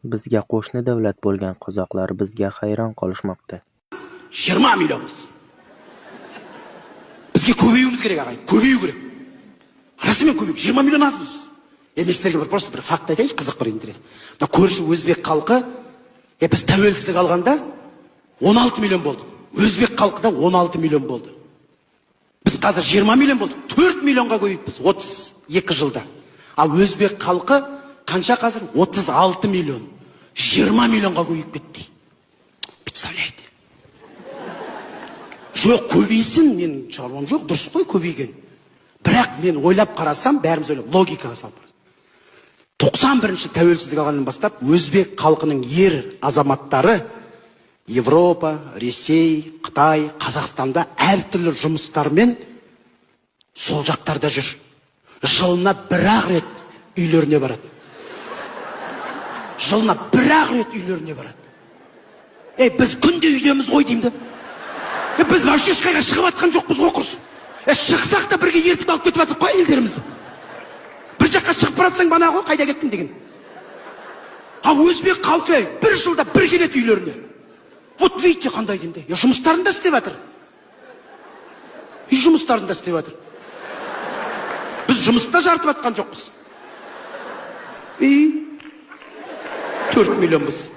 Bizga qo'shni davlat bo'lgan qozoqlar bizga hayron qolishmoqda. 20 millionmiz. Bizga ko'payishimiz kerak, ағай, ko'payu kerak. Rasmen ko'payib 20 million azmiz biz. Men sizlarga просто bir fakt aytayыншы, qiziq bir интерес. Мына көрші өзбек халқы, біз тәуелсіздік алғанда 16 million болды. Өзбек халқы да 16 million болды. Біз қазір 20 million болдық. 4 millionға көбейіппіз 32 жылда. Ал өзбек халқы қанша қазір? 36 million. 20 millionға көбейіп кетті. Представляете? Жоқ, көбейсін, мен шаруам жоқ, дұрыс қой көбейген. Бірақ мен ойлап қарасам, бәріміз ойлап, логикаға салып барамыз. 91-ші тәуелсіздік алғаннан бастап, өзбек халқының ер азаматтары Европа, Ресей, Қытай, Қазақстанда әртүрлі жұмыстармен сол жақтарда жүр. Жылына бір-ақ рет үйлеріне барады. Жылына бір-ақ рет үйлеріне барады. Біз күнде үйдеміз ғой деймді. Біз вообще ешқайға шығып атқан жоқпыз ғой құрсын. Шықсақ та бірге ертіп алып кетіп атып қой елдерімізді. Бір жаққа шығып баратсаң бана ғой, қайда кеттің деген. Ал өзбек халқы бір жылда бір келеді үйлеріне. Вот видите қандай деймді. Жұмыстарында істеп жатыр. Үй жұмыстарында істеп жатыр. Біз жұмыста жартып атқан жоқпыз. 4 millionбыз.